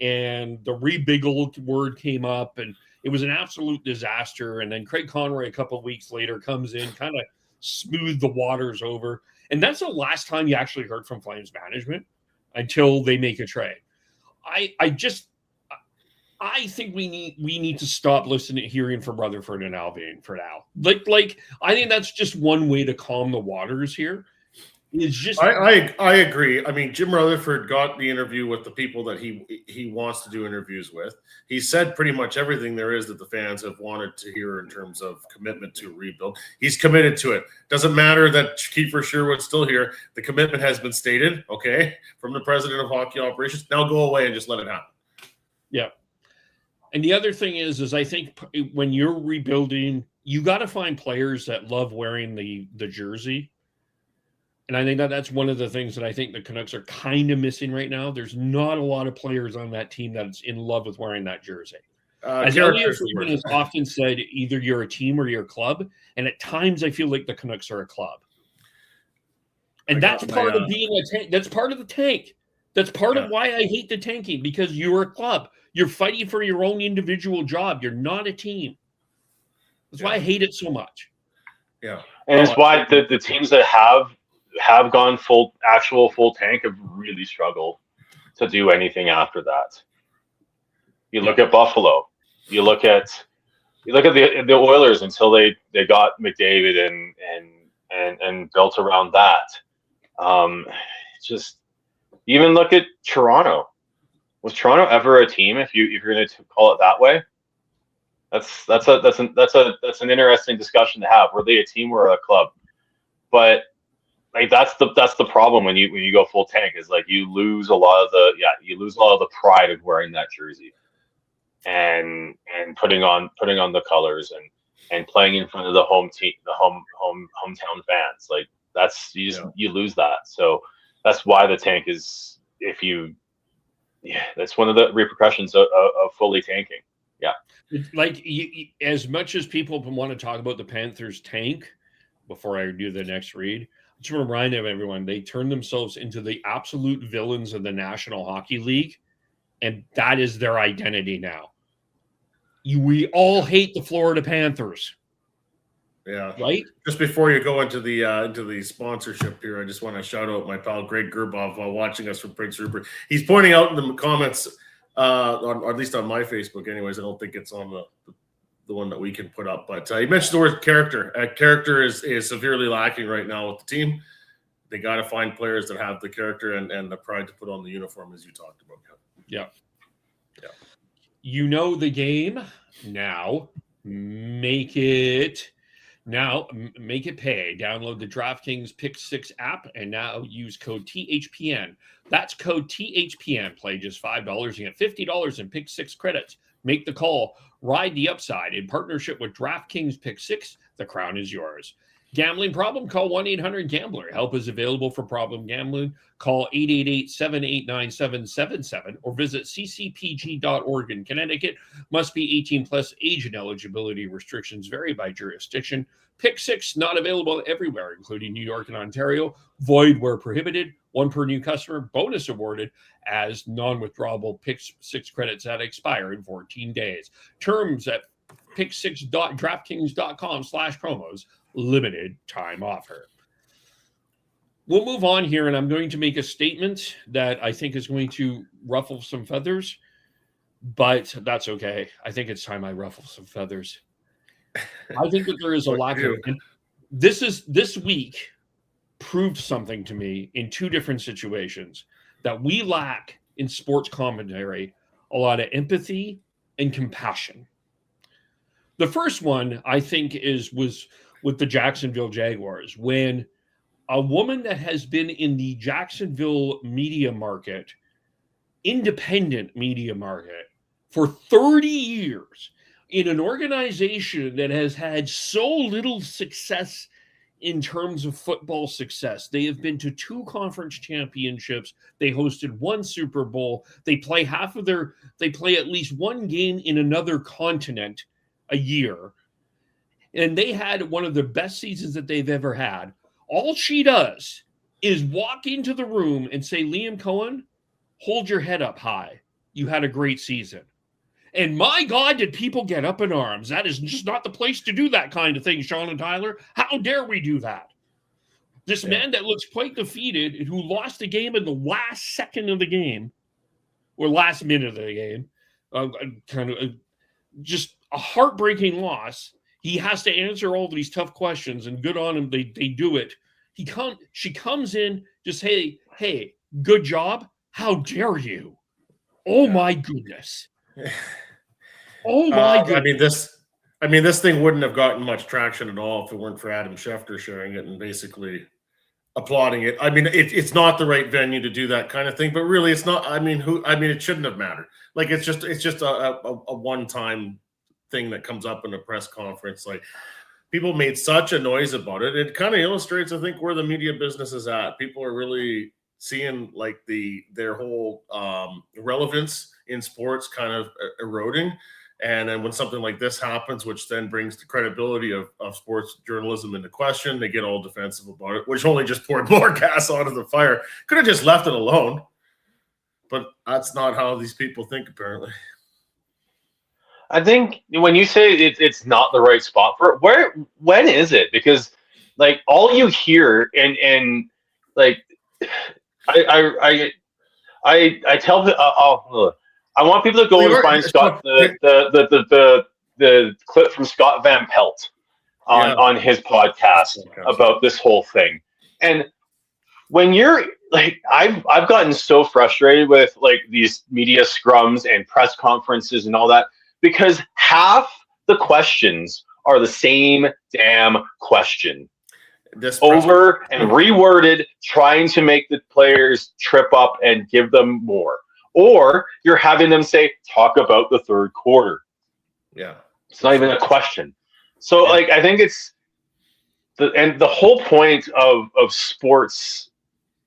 and the rebuild word came up, and it was an absolute disaster. And then Craig Conroy a couple of weeks later comes in, kind of smoothed the waters over. And that's the last time you actually heard from Flames management until they make a trade. I think we need to stop hearing from Rutherford and Alvin for now. Like I think that's just one way to calm the waters here. It's just
I agree. I mean, Jim Rutherford got the interview with the people that he wants to do interviews with. He said pretty much everything there is that the fans have wanted to hear in terms of commitment to rebuild. He's committed to it. Doesn't matter that Kiefer Sherwood's still here. The commitment has been stated, okay, from the president of hockey operations. Now go away and just let it happen.
Yeah. And the other thing is I think when you're rebuilding, you got to find players that love wearing the jersey. And I think that's one of the things that I think the Canucks are kind of missing right now. There's not a lot of players on that team that's in love with wearing that jersey. As Elliot Friedman has often said, either you're a team or you're a club. And at times I feel like the Canucks are a club. And that's part of being a tank. That's part of the tank. That's part of why I hate the tanking, because you're a club. You're fighting for your own individual job. You're not a team. That's why I hate it so much.
Yeah.
And it's why the teams that have gone full tank have really struggled to do anything after that. You look at Buffalo. You look at the Oilers until they got McDavid and built around that. Just even look at Toronto. Was Toronto ever a team? If you're going to call it that way, that's an interesting discussion to have. Were they a team or a club? But like that's the problem when you go full tank is like you lose a lot of the pride of wearing that jersey, and putting on the colors and playing in front of the home team, the hometown fans. Like you lose that. So that's why the tank is that's one of the repercussions of fully tanking. Yeah.
Like as much as people want to talk about the Panthers tank, before I do the next read, I just want to remind everyone, they turned themselves into the absolute villains of the National Hockey League, and that is their identity now. We all hate the Florida Panthers.
Yeah.
Right?
Just before you go into the sponsorship here, I just want to shout out my pal Greg Gerbov while watching us from Prince Rupert. He's pointing out in the comments, or at least on my Facebook anyways, I don't think it's on the one that we can put up, but he mentioned the word character. Character is severely lacking right now with the team. They got to find players that have the character and the pride to put on the uniform, as you talked about.
Yeah. You know the game. Now make it pay. Download the DraftKings Pick 6 app and now use code THPN. That's code THPN. Play just $5 and get $50 in Pick 6 credits. Make the call. Ride the upside. In partnership with DraftKings Pick 6, the crown is yours. Gambling problem? Call 1-800-GAMBLER. Help is available for problem gambling. Call 888-789-7777 or visit ccpg.org in Connecticut. Must be 18 plus. Age and eligibility restrictions vary by jurisdiction. Pick six not available everywhere, including New York and Ontario. Void where prohibited. One per new customer. Bonus awarded as non-withdrawable pick six credits that expire in 14 days. Terms at pick6.draftkings.com/promos. Limited time offer. We'll move on here, and I'm going to make a statement that I think is going to ruffle some feathers, but that's okay. I think it's time I ruffle some feathers. I think that there is a lack of. This week proved something to me in two different situations that we lack in sports commentary: a lot of empathy and compassion. The first one I think was with the Jacksonville Jaguars, when a woman that has been in the Jacksonville media market, independent media market, for 30 years, in an organization that has had so little success in terms of football success. They have been to 2 conference championships. They hosted 1 Super Bowl. They play at least 1 game in another continent a year. And they had one of the best seasons that they've ever had. All she does is walk into the room and say, Liam Cohen, hold your head up high. You had a great season. And my God, did people get up in arms. That is just not the place to do that kind of thing, Sean and Tyler. How dare we do that? This man that looks quite defeated, who lost the game in the last second of the game, or last minute of the game, just a heartbreaking loss. He has to answer all these tough questions, and good on him. They do it. She comes in, just, hey, good job. How dare you? Oh my goodness. Oh my goodness.
This thing wouldn't have gotten much traction at all if it weren't for Adam Schefter sharing it and basically applauding it. It's not the right venue to do that kind of thing, but really it's not. It shouldn't have mattered. Like it's just a one-time thing that comes up in a press conference. Like, people made such a noise about it. It kind of illustrates, I think, where the media business is at. People are really seeing like their whole relevance in sports kind of eroding. And then when something like this happens, which then brings the credibility of sports journalism into question, they get all defensive about it, which only just poured more gas onto the fire. Could have just left it alone. But that's not how these people think, apparently.
I think when you say it's not the right spot for it, when is it? Because like all you hear and like I tell I want people to go and find Scott the clip from Scott Van Pelt on his podcast about this whole thing. And when you're like, I've gotten so frustrated with like these media scrums and press conferences and all that, because half the questions are the same damn question. Over and reworded, trying to make the players trip up and give them more. Or you're having them say, talk about the third quarter.
Yeah.
It's not even a question. So like, I think it's the whole point of sports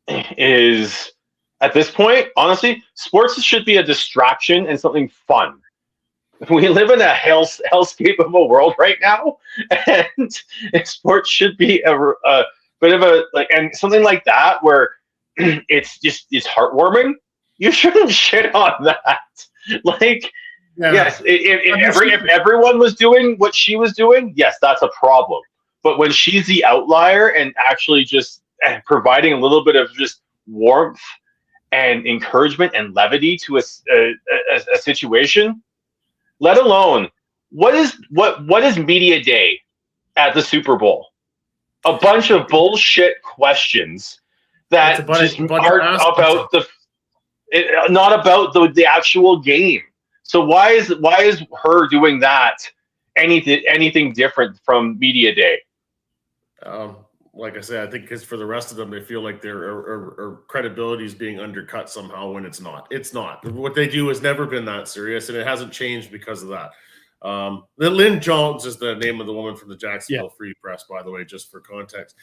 is, at this point, honestly, sports should be a distraction and something fun. We live in a hellscape of a world right now, and sports should be a bit of a and something like that where it's heartwarming. You shouldn't shit on that. Yes, if everyone was doing what she was doing, yes, that's a problem. But when she's the outlier and actually just providing a little bit of just warmth and encouragement and levity to a situation. Let alone what is media day at the Super Bowl? A bunch of bullshit questions that just aren't about not about the actual game. So why is her doing that anything different from media day?
Like I said, I think because for the rest of them, they feel like their credibility is being undercut somehow when it's not. It's not. What they do has never been that serious, and it hasn't changed because of that. Lynn Jones is the name of the woman from the Jacksonville Free Press, by the way, just for context.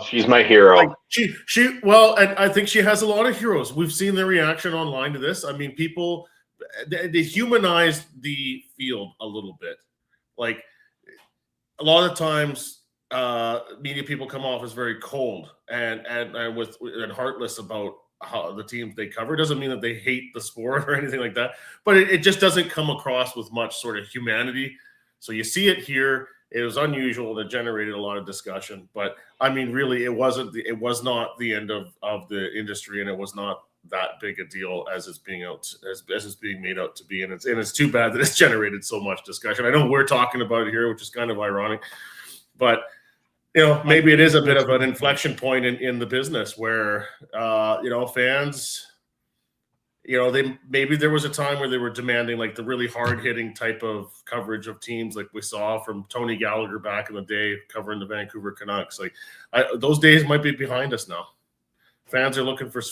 She's my hero.
Like and I think she has a lot of heroes. We've seen the reaction online to this. I mean, people, they humanized the field a little bit. Like, a lot of times, media people come off as very cold and heartless about how the teams they cover. Doesn't mean that they hate the sport or anything like that, but it just doesn't come across with much sort of humanity. So you see it here. It was unusual. It generated a lot of discussion, but I mean, really, it was not the end of the industry, and it was not that big a deal as it's being made out to be. And it's too bad that it's generated so much discussion. I know we're talking about it here, which is kind of ironic, but maybe it is a bit of an inflection point in the business where, fans, maybe there was a time where they were demanding like the really hard hitting type of coverage of teams like we saw from Tony Gallagher back in the day covering the Vancouver Canucks. Like those days might be behind us now. Fans are looking for.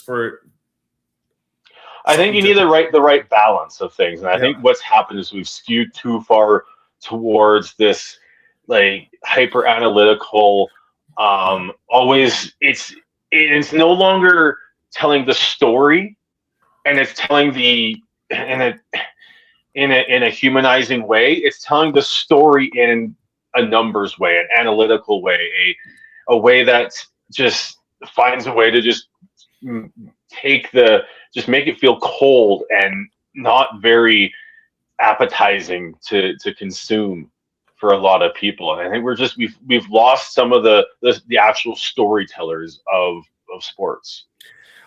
I think you need the right balance of things, and I think what's happened is we've skewed too far towards this like hyper analytical. Always, it's no longer telling the story, and it's telling in a humanizing way. It's telling the story in a numbers way, an analytical way, a way that just finds a way to just make it feel cold and not very appetizing to consume for a lot of people. And I think we've lost some of the actual storytellers of sports.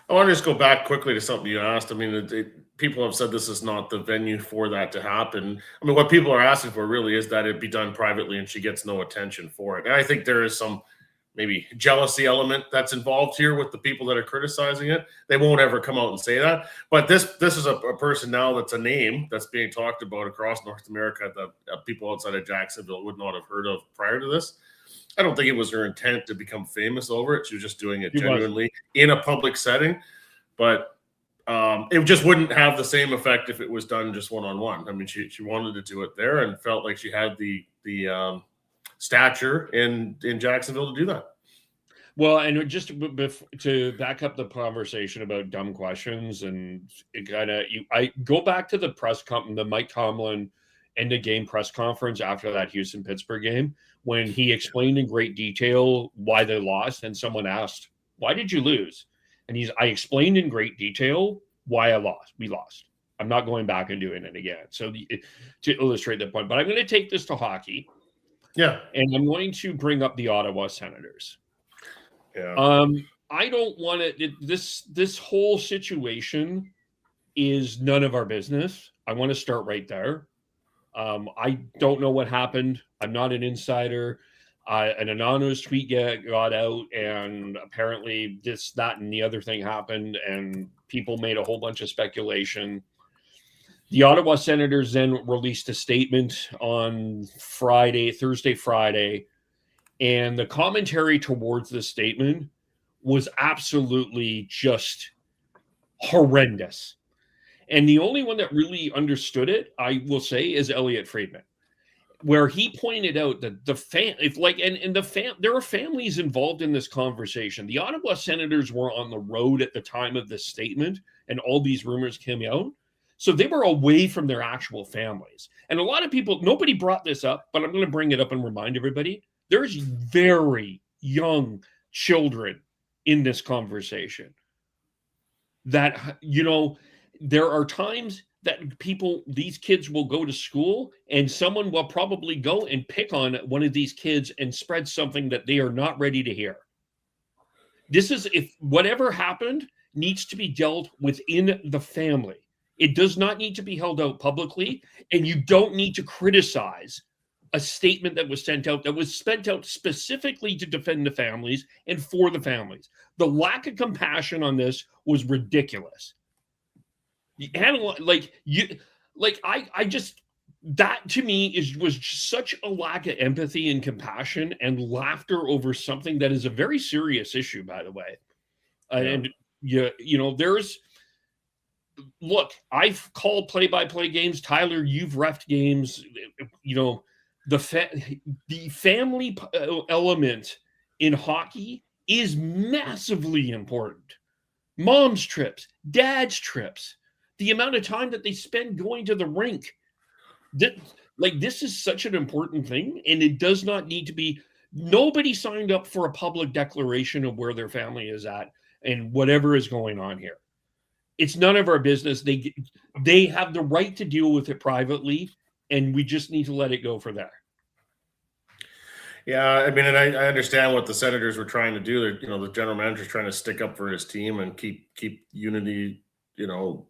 I want to just go back quickly to something you asked. I mean, people have said this is not the venue for that to happen. I mean, what people are asking for really is that it be done privately and she gets no attention for it. And I think there is some maybe jealousy element that's involved here with the people that are criticizing it. They won't ever come out and say that. But this is a person now that's a name that's being talked about across North America that people outside of Jacksonville would not have heard of prior to this. I don't think it was her intent to become famous over it. She was just doing it genuinely in a public setting. But it just wouldn't have the same effect if it was done just one-on-one. I mean, she wanted to do it there and felt like she had the stature in Jacksonville to do that.
Well, and just to back up the conversation about dumb questions, and I go back to the Mike Tomlin end of game press conference after that Houston-Pittsburgh game when he explained in great detail why they lost, and someone asked, "Why did you lose?" And I explained in great detail why we lost. I'm not going back and doing it again. So to illustrate that point, but I'm going to take this to hockey.
Yeah.
And I'm going to bring up the Ottawa Senators.
Yeah.
I don't want to, this whole situation is none of our business. I want to start right there. I don't know what happened. I'm not an insider. An anonymous tweet got out, and apparently this, that, and the other thing happened, and people made a whole bunch of speculation. The Ottawa Senators then released a statement on Thursday, Friday, and the commentary towards the statement was absolutely just horrendous. And the only one that really understood it, I will say, is Elliot Friedman, where he pointed out that there are families involved in this conversation. The Ottawa Senators were on the road at the time of this statement, and all these rumors came out. So they were away from their actual families. And a lot of people, nobody brought this up, but I'm going to bring it up and remind everybody, there's very young children in this conversation that, there are times that these kids will go to school and someone will probably go and pick on one of these kids and spread something that they are not ready to hear. If whatever happened needs to be dealt within the family. It does not need to be held out publicly, and you don't need to criticize a statement that was sent out specifically to defend the families and for the families. The lack of compassion on this was ridiculous. That to me was just such a lack of empathy and compassion and laughter over something that is a very serious issue, by the way. And there's look, I've called play-by-play games. Tyler, you've reffed games. You know, the family element in hockey is massively important. Mom's trips, dad's trips, the amount of time that they spend going to the rink. This is such an important thing, and it does not need to be. Nobody signed up for a public declaration of where their family is at and whatever is going on here. It's none of our business. They have the right to deal with it privately, and we just need to let it go for there.
Yeah, I mean, and I understand what the Senators were trying to do. You know, the general manager's trying to stick up for his team and keep unity, you know,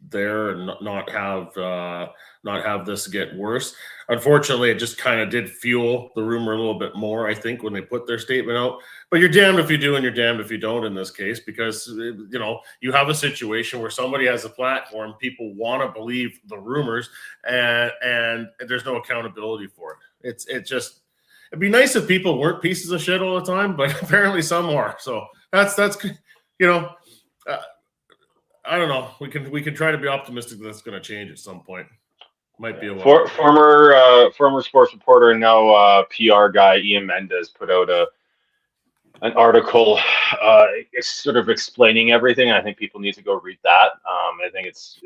there and not have this get worse. Unfortunately, it just kind of did fuel the rumor a little bit more, I think, when they put their statement out. But you're damned if you do and you're damned if you don't in this case, because, you know, you have a situation where somebody has a platform, people want to believe the rumors, and there's no accountability for it. It'd be nice if people weren't pieces of shit all the time, but apparently some are. So that's you know, I don't know. We can try to be optimistic that that's going to change at some point. Might be a while.
Former sports reporter and now PR guy Ian Mendes put out an article, sort of explaining everything. I think people need to go read that. I think it's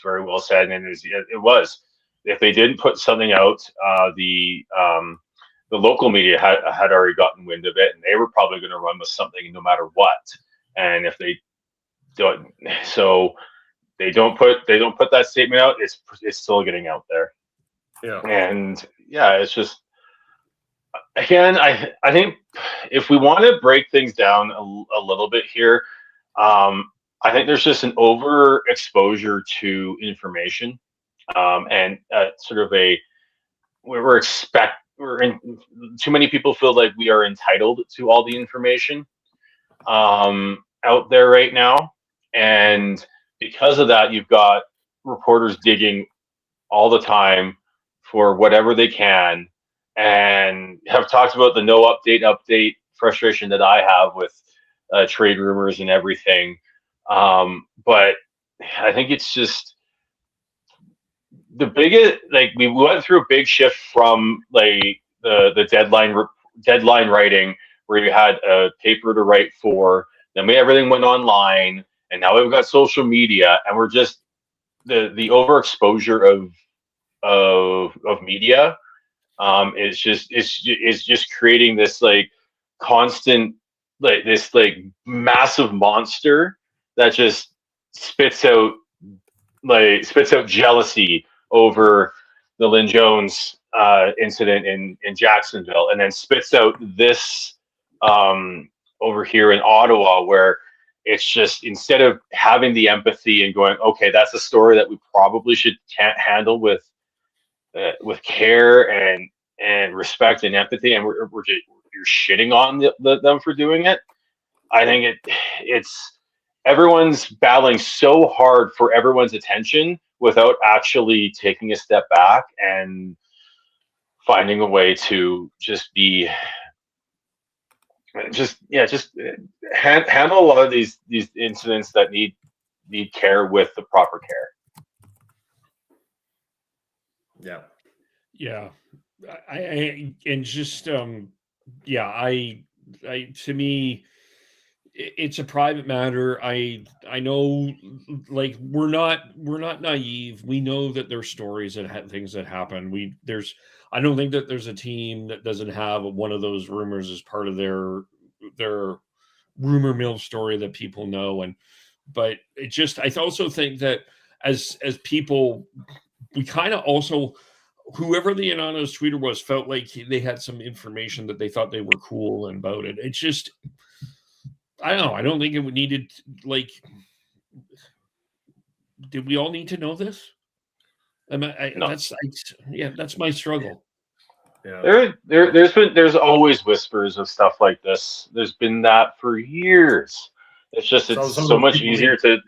very well said, and it was. If they didn't put something out, the local media had already gotten wind of it, and they were probably going to run with something no matter what. And if they don't, so they don't put that statement out, it's still getting out there.
Yeah.
And yeah, it's just, again, I think if we want to break things down a little bit here, I think there's just an overexposure to information, and sort of too many people feel like we are entitled to all the information out there right now. And because of that, you've got reporters digging all the time for whatever they can, and have talked about the no update frustration that I have with trade rumors and everything. But I think it's just the biggest, like, we went through a big shift from like the deadline writing, where you had a paper to write for, then everything went online, and now we've got social media, and we're just the overexposure of media is just creating this like constant, like this like massive monster that just spits out jealousy over the Lynn Jones incident in Jacksonville, and then spits out this over here in Ottawa, where it's just, instead of having the empathy and going, okay, that's a story that we probably should handle with care and respect and empathy, and you're shitting on them for doing it. I think it's everyone's battling so hard for everyone's attention without actually taking a step back and finding a way to just handle a lot of these incidents that need care with the proper care.
Yeah. To me, it's a private matter. I know, like, we're not naive. We know that there's stories and things that happen. I don't think that there's a team that doesn't have one of those rumors as part of their rumor mill story that people know. But I also think that as people, we kind of also, whoever the anonymous tweeter was, felt like they had some information that they thought they were cool about it. It's just, I don't know. I don't think it needed, like, did we all need to know this? No. That's my struggle.
Yeah.
There's always whispers of stuff like this. There's been that for years. It's just, it's so much easier to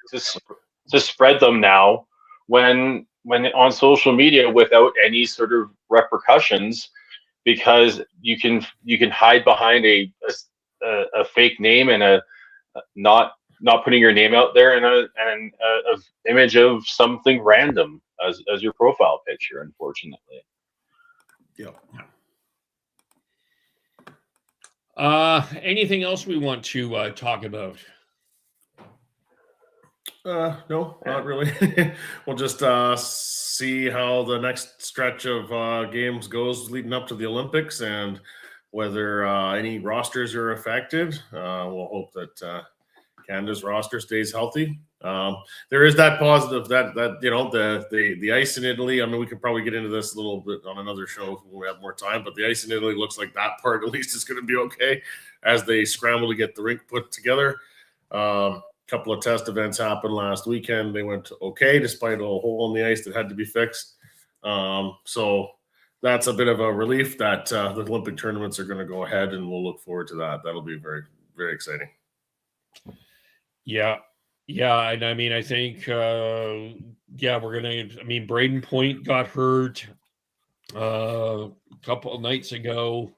spread them now when on social media without any sort of repercussions, because you can hide behind a fake name and a not not putting your name out there and a image of something random as your profile picture, unfortunately.
Yeah.
Anything else we want to talk about?
No, not really. We'll just see how the next stretch of games goes leading up to the Olympics, and whether any rosters are affected. We'll hope that Canada's roster stays healthy. There is that positive that the ice in Italy. I mean, we could probably get into this a little bit on another show when we have more time. But the ice in Italy looks like that part at least is going to be okay as they scramble to get the rink put together. Couple of test events happened last weekend. They went okay despite a hole in the ice that had to be fixed. So that's a bit of a relief that the Olympic tournaments are going to go ahead, and we'll look forward to that. That'll be very, very exciting.
Yeah. And I mean, I think, we're going to, I mean, Braden Point got hurt a couple of nights ago.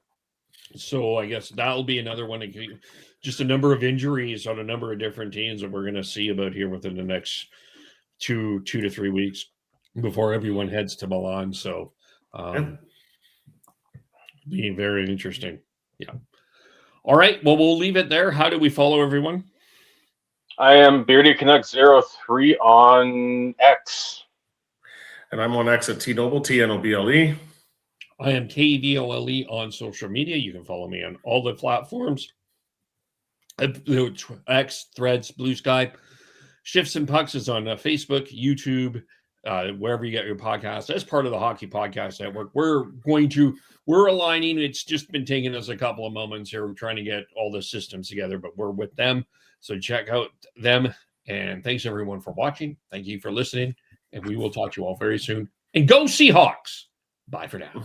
So I guess that'll be another one. Just a number of injuries on a number of different teams that we're going to see about here within the next two to 3 weeks before everyone heads to Milan. So being very interesting. Yeah. All right. Well, we'll leave it there. How do we follow everyone?
I am Beardy Canucks 03 on X.
And I'm on X at T-Noble, T-N-O-B-L-E.
I am KVOLE on social media. You can follow me on all the platforms. X, Threads, Blue Sky. Shifts and Pucks is on Facebook, YouTube, wherever you get your podcast. As part of the Hockey Podcast Network, we're aligning. It's just been taking us a couple of moments here. We're trying to get all the systems together, but we're with them. So check out them. And thanks everyone for watching. Thank you for listening. And we will talk to you all very soon. And go Seahawks. Bye for now.